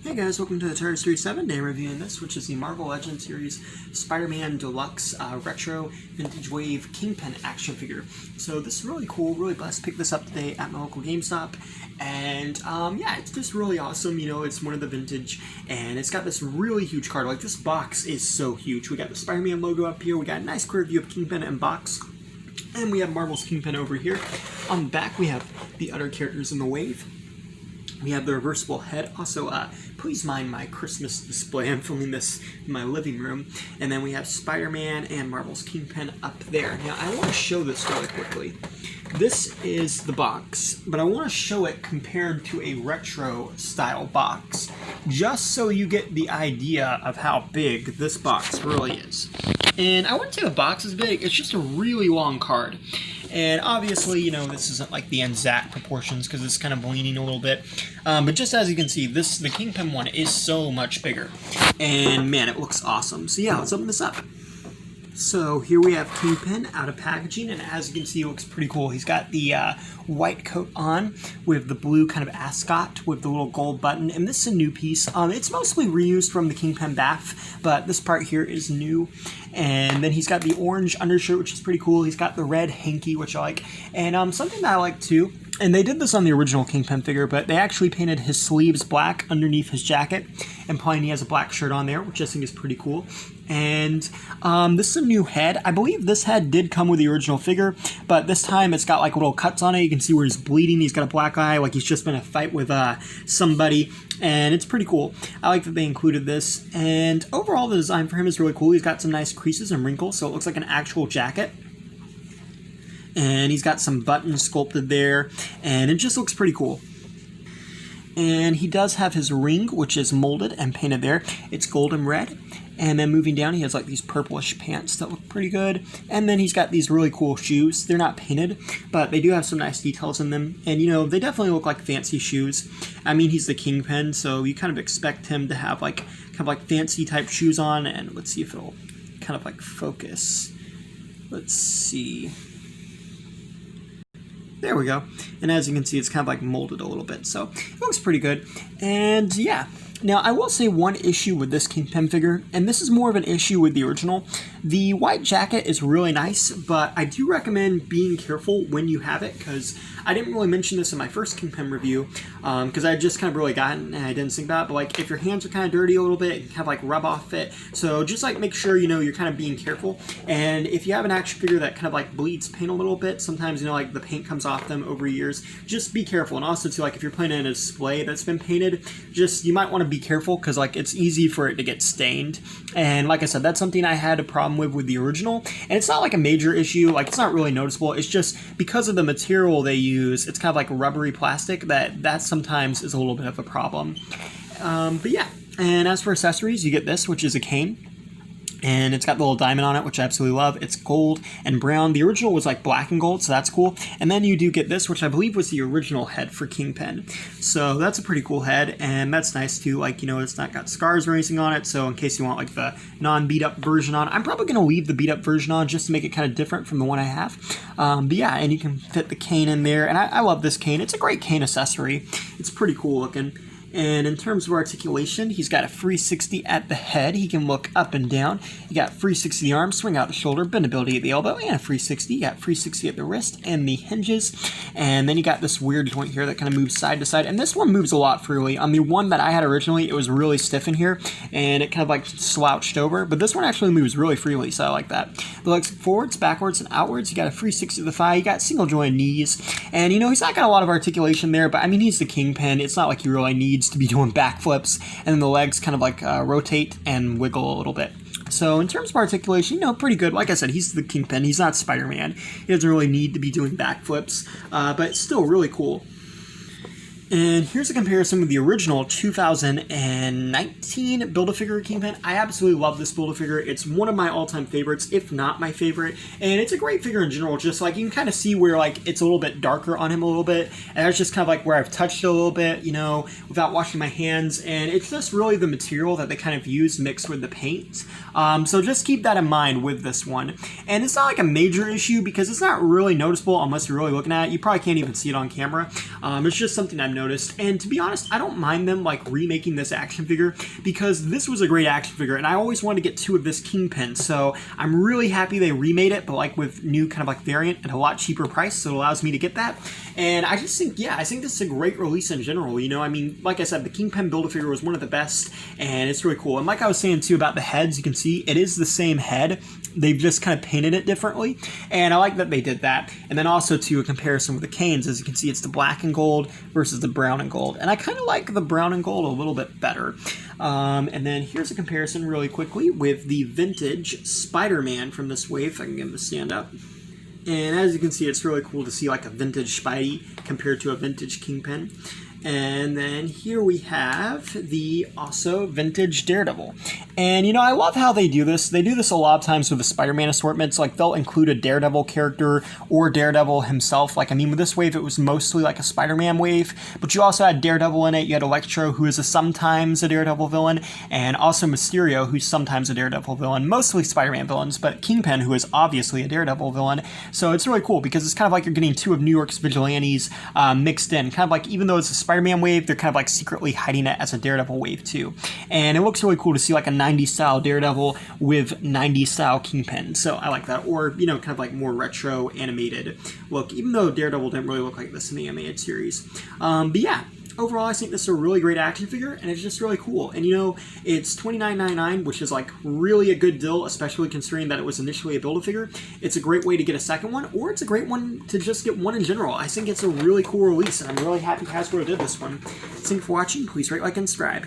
Hey guys, welcome to the Terror Series 7 day reviewing this, which is the Marvel Legends series Spider-Man Deluxe Retro Vintage Wave Kingpin action figure. So this is really cool, really blessed. Picked this up today at my local GameStop, and yeah, it's just really awesome. You know, it's one of the vintage, and it's got this really huge card. Like, this box is so huge. We got the Spider-Man logo up here, we got a nice clear view of Kingpin and box, and we have Marvel's Kingpin over here. On the back, we have the other characters in the wave. We have the reversible head. Also, please mind my Christmas display. I'm filming this in my living room. And then we have Spider-Man and Marvel's Kingpin up there. Now, I want to show this really quickly. This is the box, but I want to show it compared to a retro style box, just so you get the idea of how big this box really is. And I wouldn't say the box is big, it's just a really long card. And obviously, you know, this isn't like the exact proportions because it's kind of leaning a little bit. But just as you can see, the Kingpin one is so much bigger. And man, it looks awesome. So yeah, let's open this up. So here we have Kingpin out of packaging, and as you can see, it looks pretty cool. He's got the white coat on with the blue kind of ascot with the little gold button, and this is a new piece. It's mostly reused from the Kingpin BAF, but this part here is new. And then he's got the orange undershirt, which is pretty cool. He's got the red hanky, which I like. And something that I like too, and they did this on the original Kingpin figure, but they actually painted his sleeves black underneath his jacket, implying he has a black shirt on there, which I think is pretty cool. And this is a new head. I believe this head did come with the original figure, but this time it's got like little cuts on it. You can see where he's bleeding. He's got a black eye, like he's just been in a fight with somebody, and it's pretty cool. I like that they included this, and overall the design for him is really cool. He's got some nice creases and wrinkles, so it looks like an actual jacket. And he's got some buttons sculpted there, and it just looks pretty cool. And he does have his ring, which is molded and painted there. It's gold and red. And then moving down, he has like these purplish pants that look pretty good. And then he's got these really cool shoes. They're not painted, but they do have some nice details in them. And, you know, they definitely look like fancy shoes. I mean, he's the Kingpin, so you kind of expect him to have like kind of like fancy type shoes on. And let's see if it'll kind of like focus. Let's see. There we go. And as you can see, it's kind of like molded a little bit, so it looks pretty good. And yeah. Now, I will say one issue with this Kingpin figure, and this is more of an issue with the original. The white jacket is really nice, but I do recommend being careful when you have it, because I didn't really mention this in my first Kingpin review, because I just kind of really gotten and I didn't think about it, but like if your hands are kind of dirty a little bit, it can kind of like rub off it. So just like make sure, you know, you're kind of being careful. And if you have an action figure that kind of like bleeds paint a little bit, sometimes, you know, like the paint comes off them over years, just be careful. And also too, like if you're playing in a display that's been painted, just, you might want to be careful, because like it's easy for it to get stained. And like I said, that's something I had a problem with the original, and it's not like a major issue, like it's not really noticeable. It's just because of the material they use, it's kind of like rubbery plastic, that sometimes is a little bit of a problem. But yeah, and as for accessories, you get this, which is a cane. And it's got the little diamond on it, which I absolutely love. It's gold and brown. The original was like black and gold, so that's cool. And then you do get this, which I believe was the original head for Kingpin. So that's a pretty cool head, and that's nice too. Like, you know, it's not got scars or anything on it, so in case you want like the non-beat-up version on, I'm probably going to leave the beat-up version on just to make it kind of different from the one I have. But yeah, and you can fit the cane in there, and I love this cane. It's a great cane accessory. It's pretty cool looking. And in terms of articulation, he's got a 360 at the head. He can look up and down. You got 360 the arm, swing out the shoulder, bendability at the elbow, and a 360. You got 360 at the wrist and the hinges. And then you got this weird joint here that kind of moves side to side. And this one moves a lot freely. On the one that I had originally, it was really stiff in here, and it kind of like slouched over. But this one actually moves really freely, so I like that. The legs forwards, backwards, and outwards. You got a 360 to the thigh. You got single joint knees. And, you know, he's not got a lot of articulation there, but I mean, he's the Kingpin. It's not like he really needs to be doing backflips, and then the legs kind of like rotate and wiggle a little bit. So in terms of articulation, you know, pretty good. Like I said, he's the Kingpin. He's not Spider-Man. He doesn't really need to be doing backflips, but it's still really cool. And here's a comparison with the original 2019 Build-A-Figure Kingpin. I absolutely love this Build-A-Figure. It's one of my all-time favorites, if not my favorite. And it's a great figure in general. Just like you can kind of see where like it's a little bit darker on him a little bit. And that's just kind of like where I've touched it a little bit, you know, without washing my hands. And it's just really the material that they kind of use mixed with the paint. So just keep that in mind with this one. And it's not like a major issue because it's not really noticeable unless you're really looking at it. You probably can't even see it on camera. It's just something I've noticed. And to be honest, I don't mind them like remaking this action figure because this was a great action figure, and I always wanted to get 2 of this Kingpin. So I'm really happy they remade it, but like with new kind of like variant at a lot cheaper price, so it allows me to get that. And I just think, yeah, I think this is a great release in general. You know, I mean, like I said, the Kingpin Build-A-Figure was one of the best, and it's really cool. And like I was saying too about the heads, you can see it is the same head. They've just kind of painted it differently, and I like that they did that. And then also to a comparison with the Canes, as you can see, it's the black and gold versus the brown and gold, and I kind of like the brown and gold a little bit better. And then here's a comparison really quickly with the vintage Spider-Man from this wave. If I can get him to stand up. And as you can see, it's really cool to see like a vintage Spidey compared to a vintage Kingpin. And then here we have the also vintage Daredevil. And, you know, I love how they do this. They do this a lot of times with the Spider-Man assortments. Like, they'll include a Daredevil character or Daredevil himself. Like, I mean, with this wave, it was mostly like a Spider-Man wave. But you also had Daredevil in it. You had Electro, who is sometimes a Daredevil villain. And also Mysterio, who's sometimes a Daredevil villain. Mostly Spider-Man villains, but Kingpin, who is obviously a Daredevil villain. So it's really cool because it's kind of like you're getting 2 of New York's vigilantes mixed in. Kind of like, even though it's a Spider-Man wave, they're kind of like secretly hiding it as a Daredevil wave too. And it looks really cool to see like a 90s style Daredevil with 90s style Kingpin. So I like that. Or, you know, kind of like more retro animated look, even though Daredevil didn't really look like this in the animated series. But yeah, overall, I think this is a really great action figure, and it's just really cool. And, you know, it's $29.99, which is, like, really a good deal, especially considering that it was initially a Build-A-Figure. It's a great way to get a second one, or it's a great one to just get one in general. I think it's a really cool release, and I'm really happy Hasbro did this one. Thank you for watching. Please rate, like, and subscribe.